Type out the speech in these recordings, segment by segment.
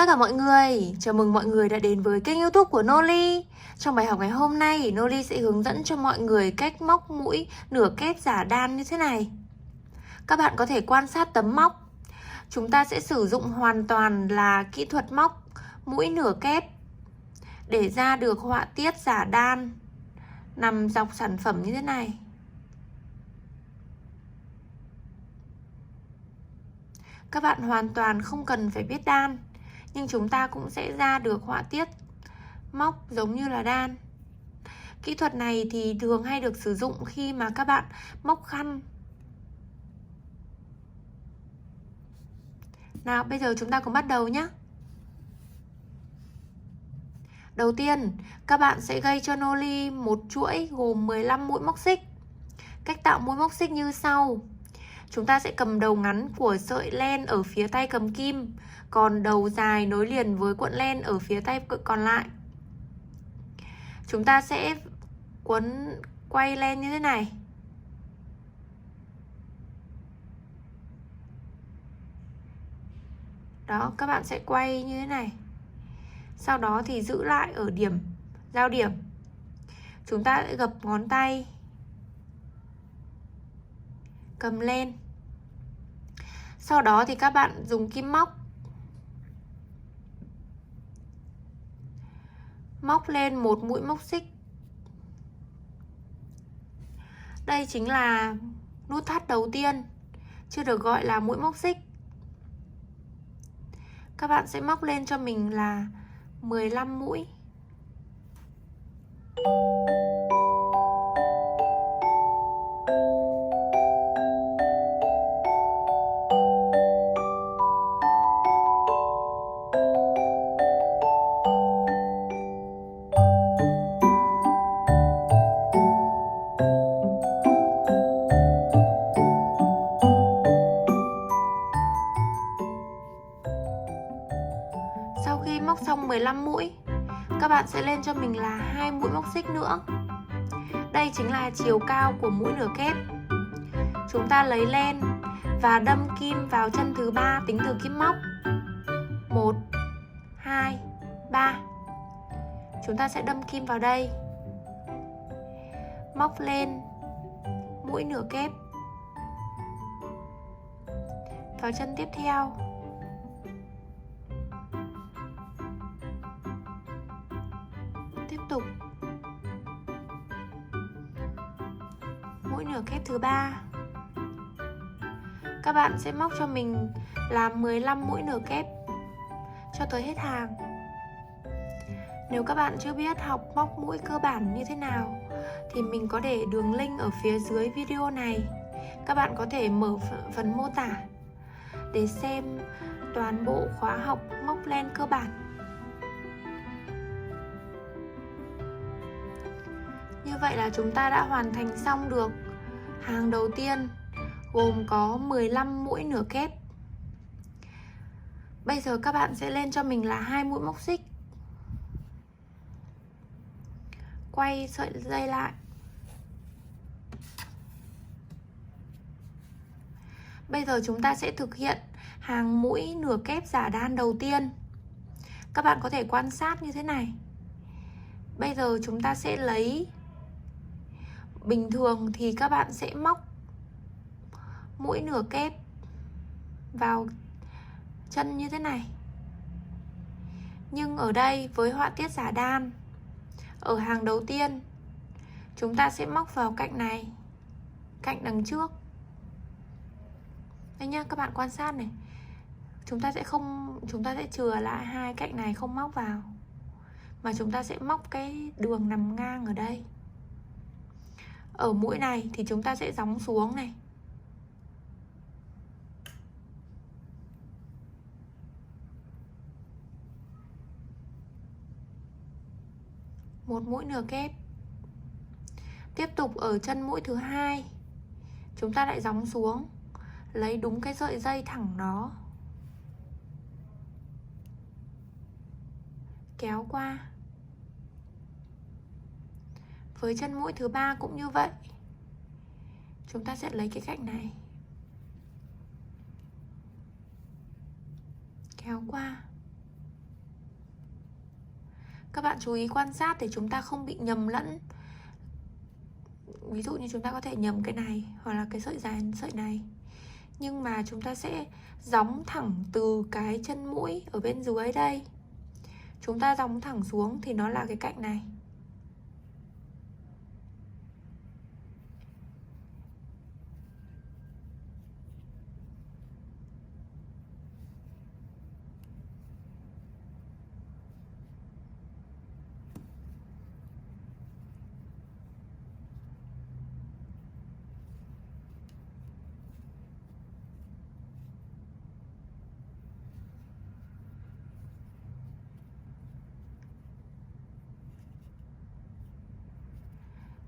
tất cả mọi người, chào mừng mọi người đã đến với kênh YouTube của Noli. Trong bài học ngày hôm nay, Noli sẽ hướng dẫn cho mọi người cách móc mũi nửa kép giả đan như thế này. Các bạn có thể quan sát tấm móc. Chúng ta sẽ sử dụng hoàn toàn là kỹ thuật móc mũi nửa kép để ra được họa tiết giả đan nằm dọc sản phẩm như thế này. Các bạn hoàn toàn không cần phải biết đan, nhưng chúng ta cũng sẽ ra được họa tiết móc giống như là đan. Kỹ thuật này thì thường hay được sử dụng khi mà các bạn móc khăn. Nào, bây giờ chúng ta cùng bắt đầu nhé. Đầu tiên, các bạn sẽ gây cho Noli một chuỗi gồm 15 mũi móc xích. Cách tạo mũi móc xích như sau. Chúng ta sẽ cầm đầu ngắn của sợi len ở phía tay cầm kim, còn đầu dài nối liền với cuộn len ở phía tay còn lại. Chúng ta sẽ quay len như thế này. Đó, các bạn sẽ quay như thế này. Sau đó thì giữ lại ở điểm giao điểm. Chúng ta sẽ gập ngón tay, cầm lên. Sau đó thì các bạn dùng kim móc lên một mũi móc xích. Đây chính là nút thắt đầu tiên, chưa được gọi là mũi móc xích. Các bạn sẽ móc lên cho mình là 15 mũi. Sau khi móc xong 15 mũi, các bạn sẽ lên cho mình là 2 mũi móc xích nữa. Đây chính là chiều cao của mũi nửa kép. Chúng ta lấy len và đâm kim vào chân thứ 3 tính từ kim móc. 1, 2, 3. Chúng ta sẽ đâm kim vào đây. Móc lên mũi nửa kép vào chân tiếp theo. Tiếp tục mũi nửa kép thứ 3. Các bạn sẽ móc cho mình là 15 mũi nửa kép cho tới hết hàng. Nếu các bạn chưa biết học móc mũi cơ bản như thế nào thì mình có để đường link ở phía dưới video này. Các bạn có thể mở phần mô tả để xem toàn bộ khóa học móc len cơ bản. Như vậy là chúng ta đã hoàn thành xong được hàng đầu tiên, gồm có 15 mũi nửa kép. Bây giờ các bạn sẽ lên cho mình là 2 mũi móc xích. Quay sợi dây lại. Bây giờ chúng ta sẽ thực hiện hàng mũi nửa kép giả đan đầu tiên. Các bạn có thể quan sát như thế này. Bây giờ chúng ta sẽ lấy, bình thường thì các bạn sẽ móc mũi nửa kép vào chân như thế này. Nhưng ở đây với họa tiết giả đan, ở hàng đầu tiên chúng ta sẽ móc vào cạnh này, cạnh đằng trước. Đây nhá, các bạn quan sát này. Chúng ta sẽ chừa lại hai cạnh này không móc vào, mà chúng ta sẽ móc cái đường nằm ngang ở đây. Ở mũi này thì chúng ta sẽ gióng xuống này. Một mũi nửa kép. Tiếp tục ở chân mũi thứ 2, chúng ta lại gióng xuống, lấy đúng cái sợi dây thẳng nó, kéo qua. Với chân mũi thứ 3 cũng như vậy. Chúng ta sẽ lấy cái cạnh này, kéo qua. Các bạn chú ý quan sát để chúng ta không bị nhầm lẫn. Ví dụ như chúng ta có thể nhầm cái này hoặc là cái sợi dài sợi này, nhưng mà chúng ta sẽ gióng thẳng từ cái chân mũi ở bên dưới đây, chúng ta gióng thẳng xuống thì nó là cái cạnh này.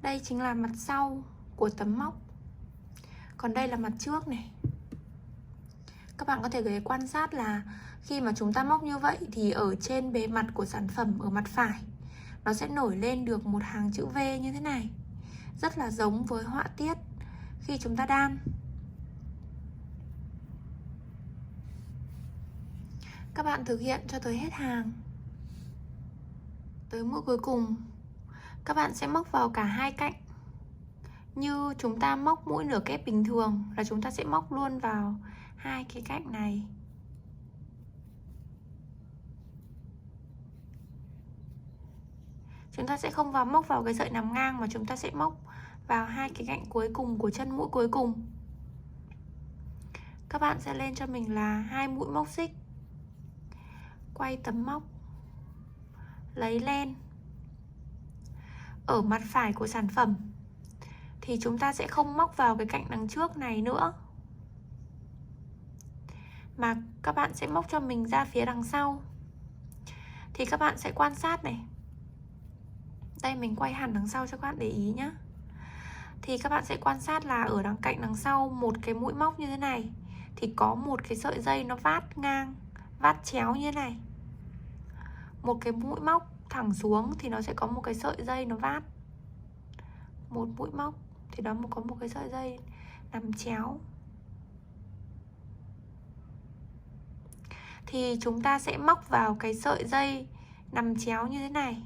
Đây chính là mặt sau của tấm móc. Còn đây là mặt trước này. Các bạn có thể quan sát là khi mà chúng ta móc như vậy thì ở trên bề mặt của sản phẩm ở mặt phải nó sẽ nổi lên được một hàng chữ V như thế này, rất là giống với họa tiết khi chúng ta đan. Các bạn thực hiện cho tới hết hàng. Tới mũi cuối cùng, các bạn sẽ móc vào cả hai cạnh. Như chúng ta móc mũi nửa kép bình thường là chúng ta sẽ móc luôn vào hai cái cạnh này. Chúng ta sẽ không móc vào cái sợi nằm ngang, mà chúng ta sẽ móc vào hai cái cạnh cuối cùng của chân mũi cuối cùng. Các bạn sẽ lên cho mình là 2 mũi móc xích, quay tấm móc, lấy len. Ở mặt phải của sản phẩm thì chúng ta sẽ không móc vào cái cạnh đằng trước này nữa, mà các bạn sẽ móc cho mình ra phía đằng sau. Thì các bạn sẽ quan sát này. Đây mình quay hẳn đằng sau cho các bạn để ý nhé. Thì các bạn sẽ quan sát là ở cạnh đằng sau một cái mũi móc như thế này thì có một cái sợi dây nó vát ngang, vát chéo như thế này. Một cái mũi móc thẳng xuống thì nó sẽ có một cái sợi dây nó vát. Một mũi móc thì đó có một cái sợi dây nằm chéo. Thì chúng ta sẽ móc vào cái sợi dây nằm chéo như thế này.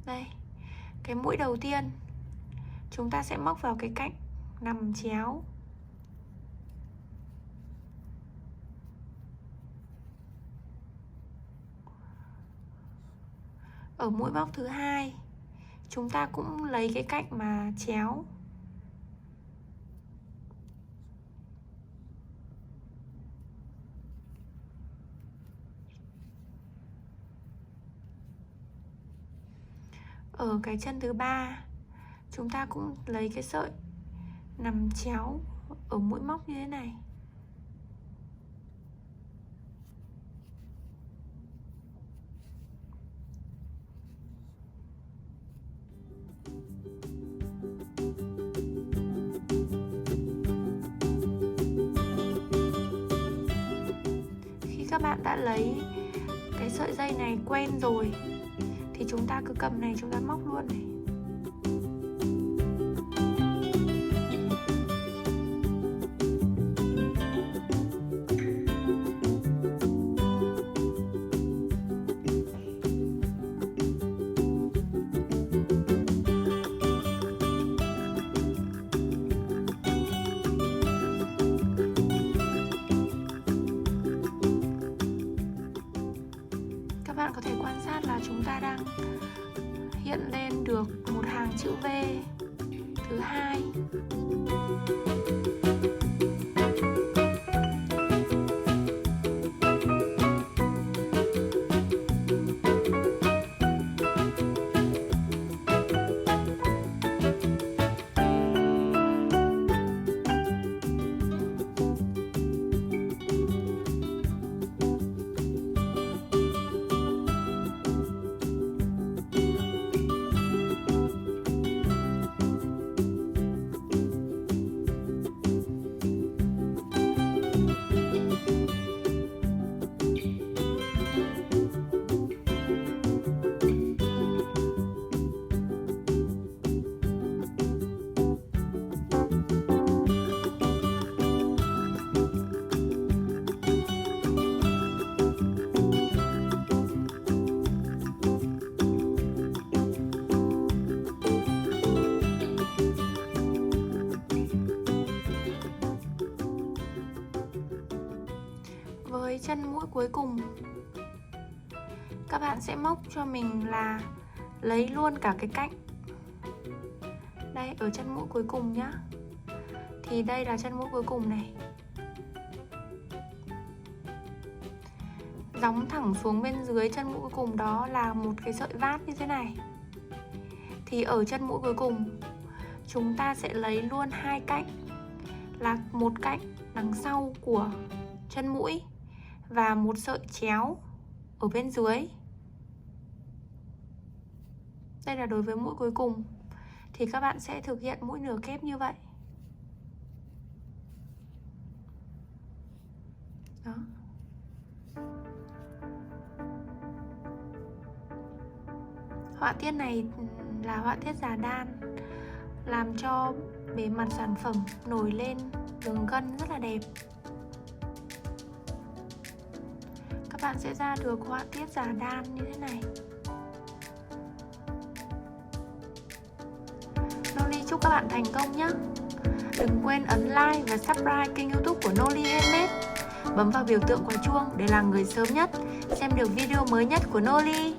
Đây, cái mũi đầu tiên chúng ta sẽ móc vào cái cạnh nằm chéo. Ở mũi móc thứ hai chúng ta cũng lấy cái cạnh mà chéo. Ở cái chân thứ ba chúng ta cũng lấy cái sợi nằm chéo ở mũi móc như thế này. Khi các bạn đã lấy cái sợi dây này quen rồi thì chúng ta cứ cầm này chúng ta móc luôn này. Các bạn có thể quan sát là chúng ta đang hiện lên được một hàng chữ V thứ hai. chân mũi cuối cùng, các bạn sẽ móc cho mình là lấy luôn cả cái cạnh. Đây, ở chân mũi cuối cùng nhá. Thì đây là chân mũi cuối cùng này. Gióng thẳng xuống bên dưới chân mũi cuối cùng đó là một cái sợi vát như thế này. Thì ở chân mũi cuối cùng chúng ta sẽ lấy luôn hai cạnh, là một cạnh đằng sau của chân mũi và một sợi chéo ở bên dưới. Đây là đối với mũi cuối cùng. Thì các bạn sẽ thực hiện mũi nửa kép như vậy. Đó. Họa tiết này là họa tiết giả đan, làm cho bề mặt sản phẩm nổi lên đường gân rất là đẹp. Các bạn sẽ ra được họa tiết giả đan như thế này. Noli chúc các bạn thành công nhé. Đừng quên ấn like và subscribe kênh YouTube của Noli Handmade. Bấm vào biểu tượng quả chuông để là người sớm nhất xem được video mới nhất của Noli.